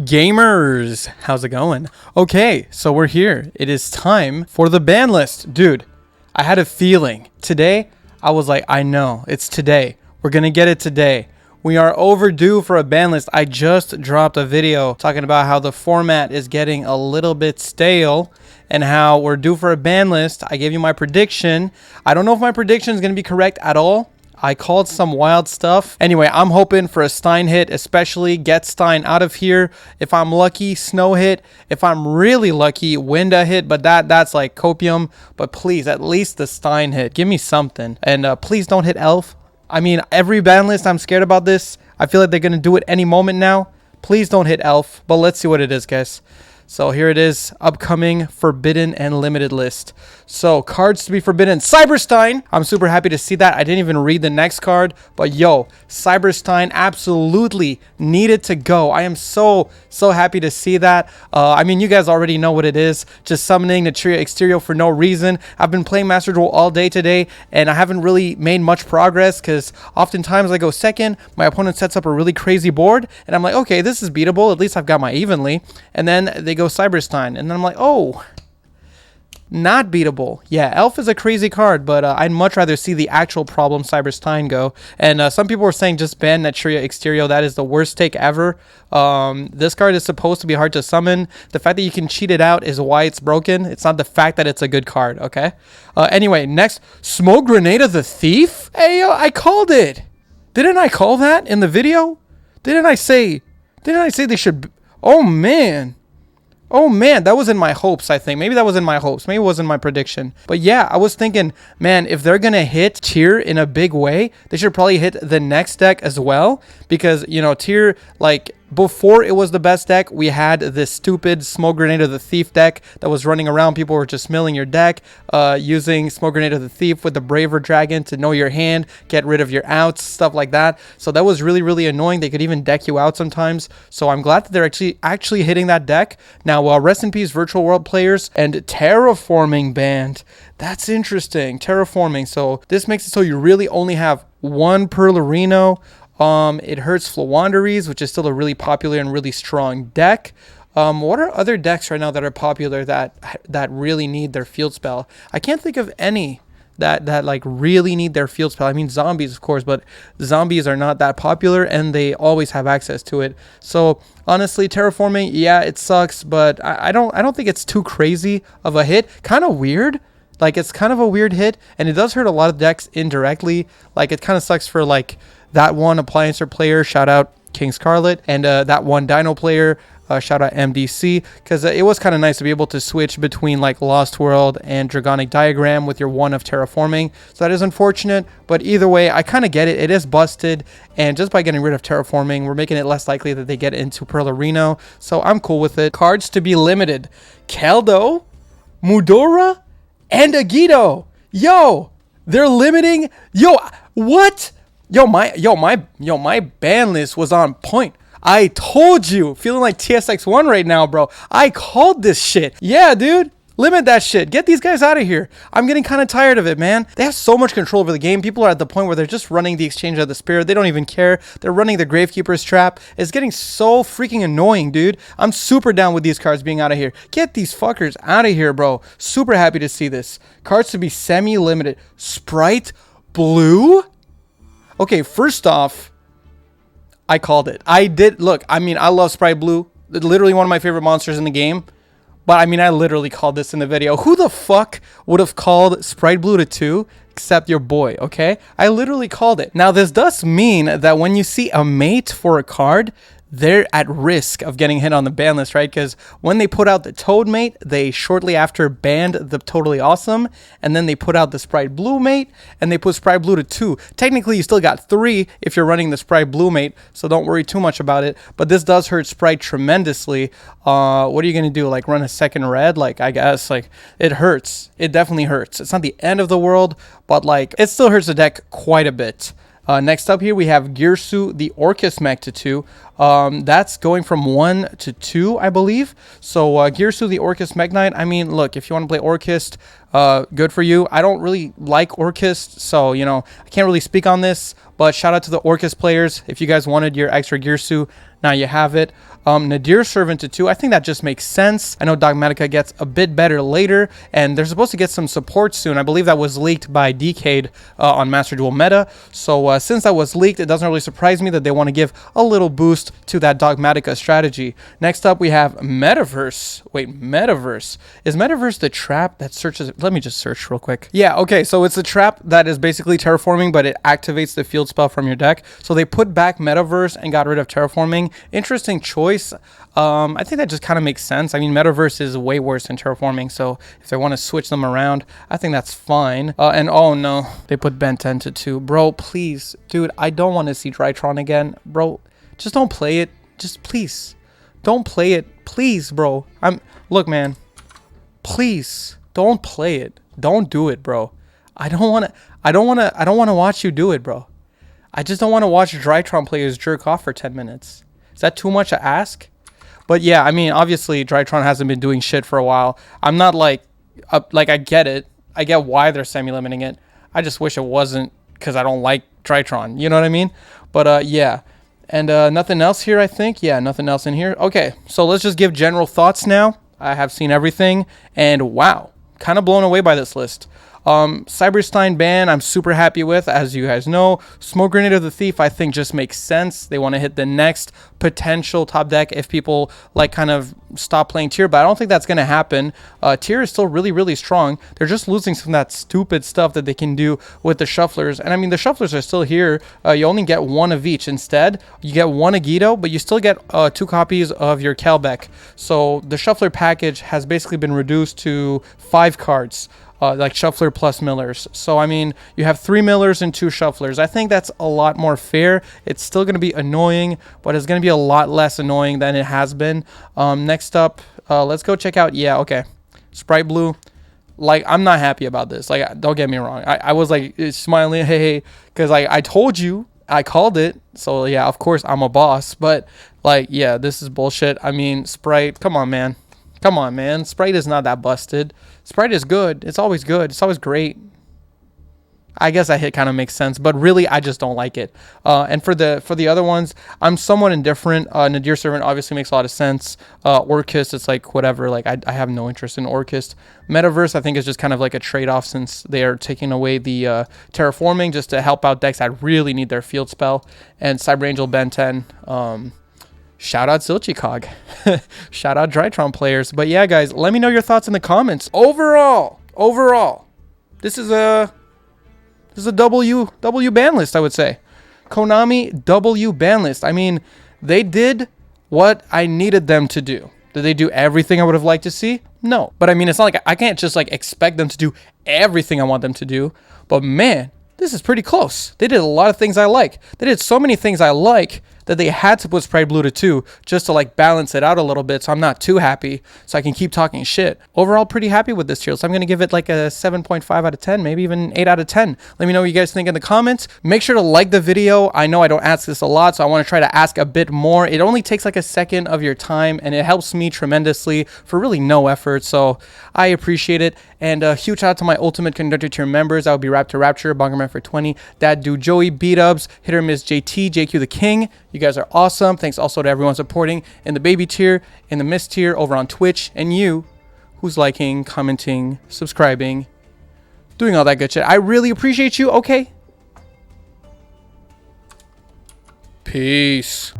Gamers, how's it going? Okay, so we're here. It is time for the ban list. Dude, I had a feeling. Today, I was like, I know, it's today. We're gonna get it today. We are overdue for a ban list. I just dropped a video talking about how the format is getting a little bit stale and how we're due for a ban list. I gave you my prediction. I don't know if my prediction is gonna be correct at all. I called some wild stuff. Anyway, I'm hoping for a Stein hit, especially get Stein out of here. If I'm lucky, snow hit. If I'm really lucky, Winda hit, but that's like copium. But please, at least the Stein hit. Give me something. And please don't hit Elf. I mean, every ban list, I'm scared about this. I feel like they're going to do it any moment now. Please don't hit Elf, but let's see what it is, guys. So here it is, upcoming forbidden and limited list. So cards to be forbidden, Cyberstein. I'm super happy to see that. I didn't even read the next card, but yo, Cyberstein absolutely needed to go. I am so happy to see that. I mean, you guys already know what it is. Just summoning the Trio Exterior for no reason. I've been playing Master Duel all day today, and I haven't really made much progress because oftentimes I go second, my opponent sets up a really crazy board, and I'm like, okay, this is beatable. At least I've got my evenly. And then they go Cyberstein, and then I'm like, oh, not beatable. Yeah, Elf is a crazy card, but I'd much rather see the actual problem Cyberstein go. And some people were saying just ban Netria Exterior. That is the worst take ever. This card is supposed to be hard to summon. The fact that you can cheat it out is why it's broken. It's not the fact that it's a good card, okay? Anyway, next, Smoke Grenada the Thief? Hey, yo, I called it. Didn't I call that in the video? Didn't I say they should... Oh, man. Oh, man, that was in my hopes, I think. Maybe that was in my hopes. Maybe it wasn't my prediction. But yeah, I was thinking, man, if they're going to hit Tier in a big way, they should probably hit the next deck as well. Because, you know, Tier, like... Before it was the best deck, we had this stupid Smoke Grenade of the Thief deck that was running around. People were just milling your deck, using Smoke Grenade of the Thief with the Braver Dragon to know your hand, get rid of your outs, stuff like that. So that was really annoying. They could even deck you out sometimes. So I'm glad that they're actually hitting that deck. Now, rest in peace, Virtual World players and Terraforming banned. That's interesting. Terraforming. So this makes it so you really only have one Perlerino. It hurts Floowandereeze, which is still a really popular and really strong deck. What are other decks right now that are popular that really need their field spell? I can't think of any that like really need their field spell. I mean, zombies, of course, but zombies are not that popular and they always have access to it. So honestly, Terraforming, yeah, it sucks, but I don't think it's too crazy of a hit. Kind of weird. Like, it's kind of a weird hit, and it does hurt a lot of decks indirectly. Like, it kind of sucks for, like, that one Appliancer player, shout out King Scarlet, and that one Dino player, shout out MDC, because it was kind of nice to be able to switch between, like, Lost World and Dragonic Diagram with your one of Terraforming. So that is unfortunate, but either way, I kind of get it. It is busted, and just by getting rid of Terraforming, we're making it less likely that they get into Perlerino, so I'm cool with it. Cards to be limited. Keldo, Mudora, and Agido. Yo, they're limiting. Yo, what? Yo, my ban list was on point. I told you. Feeling like TSX1 right now, bro. I called this shit. Yeah, dude. Limit that shit. Get these guys out of here. I'm getting kind of tired of it, man. They have so much control over the game. People are at the point where they're just running the Exchange of the Spirit. They don't even care. They're running the Gravekeeper's Trap. It's getting so freaking annoying, dude. I'm super down with these cards being out of here. Get these fuckers out of here, bro. Super happy to see this. Cards to be semi-limited. Sprite Blue? Okay, first off, I called it. I did. Look, I mean, I love Sprite Blue. Literally one of my favorite monsters in the game. But, I mean, I literally called this in the video. Who the fuck would have called Sprite Blue to 2 except your boy, okay? I literally called it. Now, this does mean that when you see a mate for a card, they're at risk of getting hit on the ban list, right? Because when they put out the Toad mate, they shortly after banned the Totally Awesome, and then they put out the Sprite Blue mate, and they put Sprite Blue to 2. Technically, you still got 3 if you're running the Sprite Blue mate, so don't worry too much about it. But this does hurt Sprite tremendously. What are you going to do? Like, run a second red? Like, I guess, like, it hurts. It definitely hurts. It's not the end of the world, but, like, it still hurts the deck quite a bit. Next up here, we have Girsu, the Orcus mech to 2. That's going from 1 to 2, I believe. So Gears to the Orcust Mech Knight. I mean, look, if you want to play Orcust, good for you. I don't really like Orcust, so, you know, I can't really speak on this. But shout out to the Orcust players. If you guys wanted your extra Gearsu, now you have it. Nadir Servant to 2, I think that just makes sense. I know Dogmatica gets a bit better later, and they're supposed to get some support soon. I believe that was leaked by Decade on Master Duel Meta. So since that was leaked, it doesn't really surprise me that they want to give a little boost to that Dogmatica strategy. Next up, we have Metaverse. Wait, Metaverse. Is Metaverse the trap that searches? Let me just search real quick. Yeah, okay, so it's a trap that is basically terraforming, but it activates the field spell from your deck. So they put back Metaverse and got rid of terraforming. Interesting choice. I think that just kind of makes sense. I mean, Metaverse is way worse than terraforming, so if they want to switch them around, I think that's fine. And oh no, they put Ben 10 to 2. Bro, please, dude, I don't want to see Drytron again. Bro, just don't play it. Just please, don't play it. Please, bro. Look, man, please don't play it. Don't do it, bro. I don't want to watch you do it, bro. I just don't want to watch Drytron players jerk off for 10 minutes. Is that too much to ask? But yeah, I mean, obviously, Drytron hasn't been doing shit for a while. I'm not like I get it. I get why they're semi-limiting it. I just wish it wasn't because I don't like Drytron. You know what I mean? But yeah. And nothing else here, I think. Yeah, nothing else in here. Okay, so let's just give general thoughts now. I have seen everything. And wow, kind of blown away by this list. Cyberstein ban, I'm super happy with, as you guys know. Smoke Grenade of the Thief, I think just makes sense. They want to hit the next potential top deck if people like kind of stop playing tier, but I don't think that's going to happen. Tier is still really, really strong. They're just losing some of that stupid stuff that they can do with the shufflers. And I mean, the shufflers are still here. You only get 1 of each. Instead, you get 1 yugioh, but you still get 2 copies of your Kelbeck. So the shuffler package has basically been reduced to 5 cards. Like shuffler plus millers. So I mean, you have 3 millers and 2 shufflers. I think that's a lot more fair. It's still going to be annoying, but it's going to be a lot less annoying than it has been. Next up, let's go check out. Yeah, okay, Sprite Blue. Like, I'm not happy about this. Like, don't get me wrong. I was like smiling, hey, because like I told you, I called it. So yeah, of course I'm a boss. But like, yeah, this is bullshit. I mean, Sprite, come on, man. Come on, man. Sprite is not that busted. Sprite is good. It's always good. It's always great. I guess that hit kind of makes sense, but really, I just don't like it. And for the other ones, I'm somewhat indifferent. Nadir Servant obviously makes a lot of sense. Orcust, it's like whatever. Like I have no interest in Orcust. Metaverse, I think is just kind of like a trade-off since they are taking away the terraforming just to help out decks that really need their field spell. And Cyber Angel Ben 10. Shout out Zilchicog. Shout out Drytron players. But yeah, guys, let me know your thoughts in the comments. Overall, this is a W ban list, I would say. Konami W ban list. I mean, they did what I needed them to do. Did they do everything I would have liked to see? No. But I mean, it's not like I can't just like expect them to do everything I want them to do. But man, this is pretty close. They did a lot of things I like. They did so many things I like that they had to put Sprite Blue to 2 just to like balance it out a little bit so I'm not too happy so I can keep talking shit. Overall, pretty happy with this tier list. I'm going to give it like a 7.5 out of 10, maybe even 8 out of 10. Let me know what you guys think in the comments. Make sure to like the video. I know I don't ask this a lot, so I want to try to ask a bit more. It only takes like a second of your time and it helps me tremendously for really no effort, so I appreciate it. And a huge shout out to my Ultimate Conductor tier members. That would be Raptor Rapture, Bongerman for 20, Dad Dude Joey, B-Dubs, Hit or Miss JT, JQ the King. You guys are awesome. Thanks also to everyone supporting in the baby tier, in the miss tier, over on Twitch, and you who's liking, commenting, subscribing, doing all that good shit. I really appreciate you. Okay. Peace.